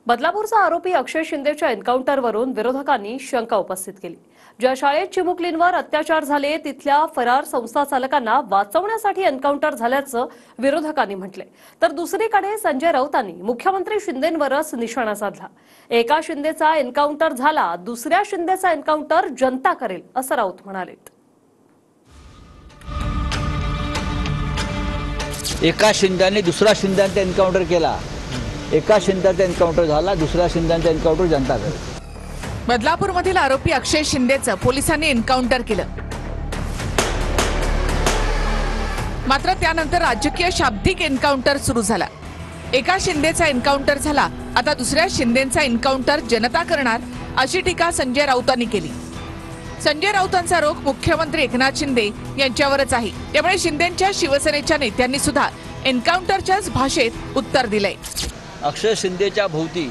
बदलापूरचा आरोपी अक्षय शिंदेच्या एन्काउंटरवरून विरोधकांनी शंका उपस्थित केली। ज्या शाळेत चिमुकलींवर अत्याचार झाले तिथल्या फरार संस्था चालकांना वाचवण्यासाठी एन्काउंटर झाल्याचं विरोधकांनी म्हटले। तर दुसरीकडे संजय राऊतांनी मुख्यमंत्री शिंदेंवरच निशाणा साधला। एका शिंदेचा एन्काउंटर झाला, दुसऱ्या शिंदेचा एन्काउंटर जनता करेल असं राऊत म्हणाले। एका शिंद्याने दुसरा शिंद्यांचा एन्काउंटर केला, एका शिंद्याचा एन्काउंटर झाला, दुसऱ्या शिंद्यांचा एन्काउंटर जनता करेल। बदलापूरमधील आरोपी अक्षय शिंदेचं पोलिसांनी एन्काउंटर केलं, मात्र त्यानंतर राजकीय शाब्दिक एन्काउंटर सुरू झाला। एका शिंदेचा एन्काउंटर झाला, आता दुसऱ्या शिंदेचा एन्काउंटर जनता करणार अशी टीका संजय राऊतांनी केली। संजय राऊतांचा रोख मुख्यमंत्री एकनाथ शिंदे यांच्यावरच आहे, त्यामुळे शिंदेच्या शिवसेनेच्या नेत्यांनी सुद्धा एन्काउंटरच्याच भाषेत उत्तर दिलंय। अक्षय शिंदेच्या भोवती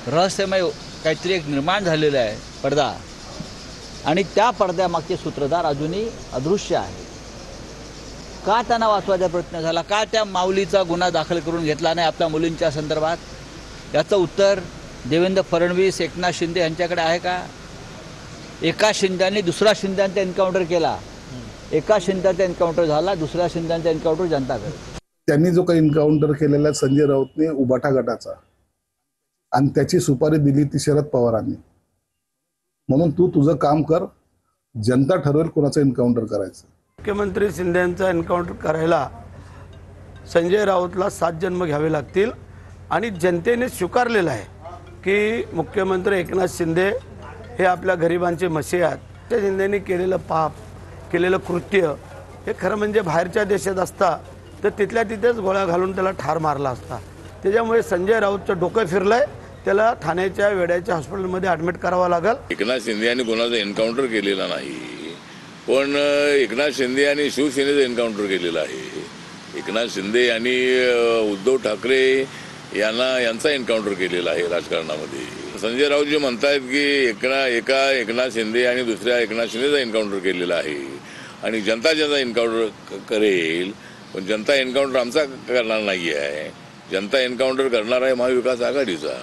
रहस्यमय काहीतरी एक निर्माण झालेला आहे पडदा, आणि त्या पडद्यामागचे सूत्रधार अजूनही अदृश्य आहे। का त्यांना वाचवायचा प्रयत्न झाला, का त्या माऊलीचा गुन्हा दाखल करून घेतला नाही आपल्या मुलींच्या संदर्भात, याचं उत्तर देवेंद्र फडणवीस, एकनाथ शिंदे यांच्याकडे आहे का? एका शिंद्याने दुसरा शिंद्यांचा एन्काउंटर केला, एका शिंद्याचा एन्काउंटर झाला, दुसऱ्या शिंद्यांचा एन्काउंटर जनता करेल। त्यांनी जो काही एन्काउंटर केलेला संजय राऊतने उबाटा गटाचा, आणि त्याची सुपारी दिली ती शरद पवारांनी, म्हणून तू तुझं काम कर, जनता ठरवेल कोणाचं एन्काउंटर करायचं। मुख्यमंत्री शिंदेंचा एन्काउंटर करायला संजय राऊतला 7 जन्म घ्यावे लागतील, आणि जनतेने स्वीकारलेलं आहे की मुख्यमंत्री एकनाथ शिंदे हे आपल्या गरिबांचे मसीहा आहेत। त्या शिंदेने केलेलं पाप, केलेलं कृत्य हे खरं म्हणजे बाहेरच्या देशात असता तर तिथल्या तिथेच गोळ्या घालून त्याला ठार मारला असता। त्याच्यामुळे संजय राऊतचं डोकं फिरलंय, त्याला ठाण्याच्या वेड्याच्या हॉस्पिटलमध्ये ॲडमिट करावं लागेल। एकनाथ शिंदे यांनी कोणाचा एन्काउंटर केलेला नाही, पण एकनाथ शिंदे यांनी शिवसेनेचं एन्काउंटर केलेलं आहे। एकनाथ शिंदे यांनी उद्धव ठाकरे यांचा एन्काउंटर केलेला आहे राजकारणामध्ये। संजय राऊत जे म्हणतायत की एका एकनाथ शिंदे आणि दुसऱ्या एकनाथ शिंदेचा एन्काउंटर केलेला आहे आणि जनता ज्याचा एन्काउंटर करेल, पण जनता एन्काउंटर आमचा करणार नाही आहे, जनता एन्काउंटर करणार आहे महाविकास आघाडीचा।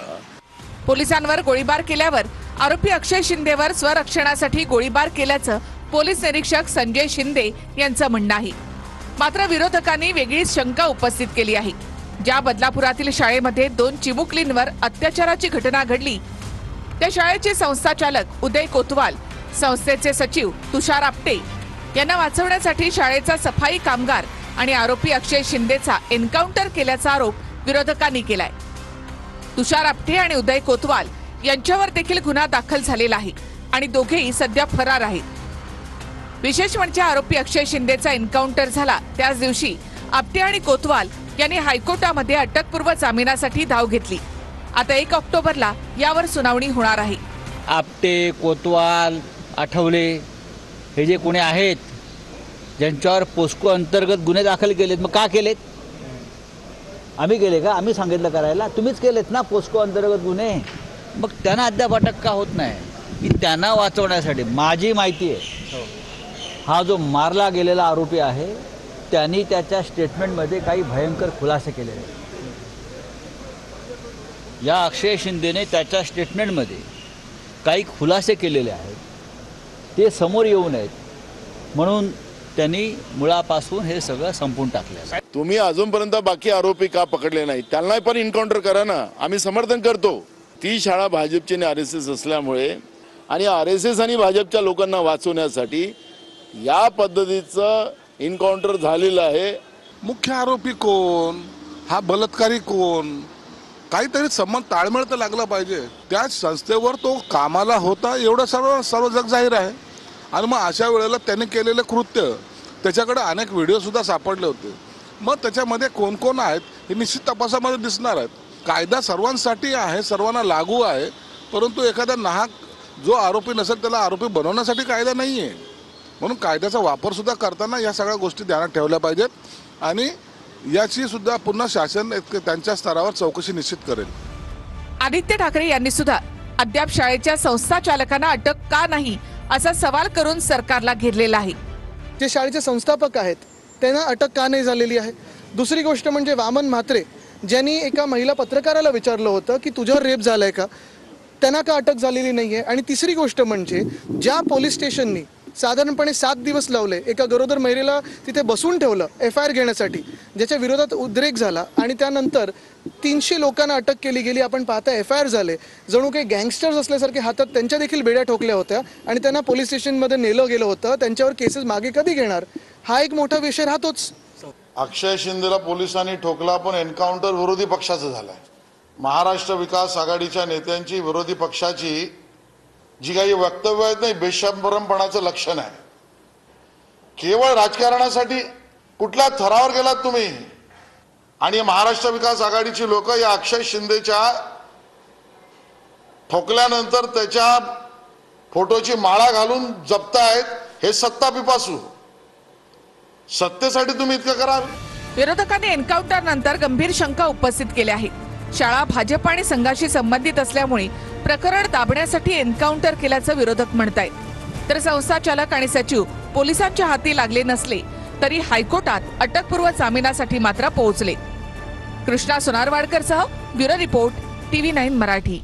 पोलिसांवर गोळीबार केल्यावर आरोपी अक्षय शिंदेवर स्वरक्षणासाठी गोळीबार केल्याचं पोलीस निरीक्षक संजय शिंदे यांचं म्हणणं आहे। मात्र विरोधकांनी वेगळीच शंका उपस्थित केली आहे। ज्या बदलापुरातील शाळेमध्ये 2 चिमुकलींवर अत्याचाराची घटना घडली, त्या शाळेचे संस्थाचालक उदय कोतवाल, संस्थेचे सचिव तुषार आपटे यांना वाचवण्यासाठी शाळेचा सफाई कामगार आणि आरोपी अक्षय शिंदेचा एन्काउंटर केल्याचा आरोप विरोधकांनी केलाय। तुषार आपटे आणि उदय कोतवाल यांच्यावर देखील गुन्हा दाखल झालेला आहे आणि दोघेही सध्या फरार आहेत। विशेष म्हणजे आरोपी अक्षय शिंदेचा एन्काउंटर झाला त्याच दिवशी आपटे आणि कोतवाल यांनी हायकोर्टामध्ये अटकपूर्व जामिनासाठी धाव घेतली। आता 1 ऑक्टोबरला यावर सुनावणी होणार आहे। आपटे, कोतवाल, आठवले हे जे कोणी आहेत ज्यांच्यावर पोस्को अंतर्गत गुन्हे दाखल केलेत, मग का केलेत? आम्ही केले का? आम्ही सांगितलं करायला? तुम्हीच केलेत ना पोस्को अंतर्गत गुन्हे, मग त्यांना अद्याप अटक का होत नाही? की त्यांना वाचवण्यासाठी माझी माहिती आहे, हा जो मारला गेलेला आरोपी आहे त्यांनी त्याच्या स्टेटमेंटमध्ये काही भयंकर खुलासे केलेले आहेत। या अक्षय शिंदेने त्याच्या स्टेटमेंटमध्ये काही खुलासे केलेले आहेत, ते समोर येऊ नयेत म्हणून त्यांनी मुळापासून हे सगळं संपून टाकलं। तुम्ही अजूनपर्यंत बाकी आरोपी का पकडले नाही? त्यांना पण एन्काउंटर करा ना, आम्ही समर्थन करतो। ती शाळा भाजपची आणि RSS असल्यामुळे, आणि RSS आणि भाजपच्या लोकांना वाचवण्यासाठी या पद्धतीचं एन्काउंटर झालेलं आहे। मुख्य आरोपी कोण, हा बलात्कारी कोण, काहीतरी संबंध ताळमेळ तर लागला पाहिजे। त्या संस्थेवर तो कामाला होता एवढं सर्व जग जाहीर आहे, आणि मग अशा वेळेला त्याने केलेलं कृत्य, त्याच्याकडे अनेक व्हिडिओ सुद्धा सापडले होते। मग त्याच्यामध्ये कोण कोण आहेत हे निश्चित तपासामध्ये दिसणार आहेत। कायदा सर्वांसाठी आहे, सर्वांना लागू आहे, परंतु एखादा नाहक जो आरोपी नसेल त्याला आरोपी बनवण्यासाठी कायदा नाही आहे, म्हणून कायद्याचा वापर सुद्धा करताना या सगळ्या गोष्टी ध्यानात ठेवल्या पाहिजेत, आणि याची सुद्धा पुन्हा शासन त्यांच्या स्तरावर चौकशी निश्चित करेल। आदित्य ठाकरे यांनी सुद्धा अद्याप शाळेच्या संस्थाचालकांना अटक का नाही असा सवाल करून सरकारला घेरलेला आहे। जे शाळेचे संस्थापक आहेत त्यांना अटक का नाही झालेली आहे? दुसरी गोष्ट म्हणजे वामन म्हात्रे ज्यांनी एका महिला पत्रकाराला विचारलं होतं की तुझ्यावर रेप झालाय का, त्यांना का अटक झालेली नाहीये. आणि तिसरी गोष्ट म्हणजे ज्या पोलीस स्टेशननी साधारणपणे 7 दिवस लावले एका गरोदर महिलेला तिथे बसून ठेवलं FIR घेण्यासाठी, ज्याच्या विरोधात उद्रेक झाला आणि त्यानंतर 300 लोकांना अटक केली गेली. आपण पाहता FIR झाले, जणू काही गँगस्टर्स असल्यासारखे हातात त्यांच्या देखील बेड्या ठोकल्या होत्या आणि त्यांना पोलीस स्टेशनमध्ये नेलं गेलं होतं. त्यांच्यावर केसेस मागे कधी घेणार, हा एक मोठा विषय राहतोच. अक्षय शिंदेला पोलिसांनी ठोकला, पण एन्काउंटर विरोधी पक्षाचं झालंय. महाराष्ट्र विकास आघाडीच्या नेत्यांची विरोधी पक्षाची जी काही वक्तव्य आहेत नाही, बेशरमपणाचं लक्षण आहे. केवळ राजकारणासाठी कुठल्या थरावर गेलात तुम्ही? आणि महाराष्ट्र विकास आघाडीची लोक या अक्षय शिंदेच्या ठोकल्यानंतर त्याच्या फोटोची माळा घालून जपतायत. हे सत्ता पिपासू. सत्तेसाठी तुम्ही इतकं कराल? विरोधकांनी एन्काउंटर नंतर गंभीर शंका उपस्थित केल्या आहेत. शाळा भाजप आणि संघाशी संबंधित असल्यामुळे प्रकरण दाबण्यासाठी एन्काउंटर केल्याचं विरोधक म्हणतायत. तर संस्थाचालक आणि सचिव पोलिसांच्या हाती लागले नसले तरी हायकोर्टात अटकपूर्व जामिनासाठी मात्र पोहोचले. कृष्णा सोनारवाडकरसह ब्युरो रिपोर्ट TV9 मराठी.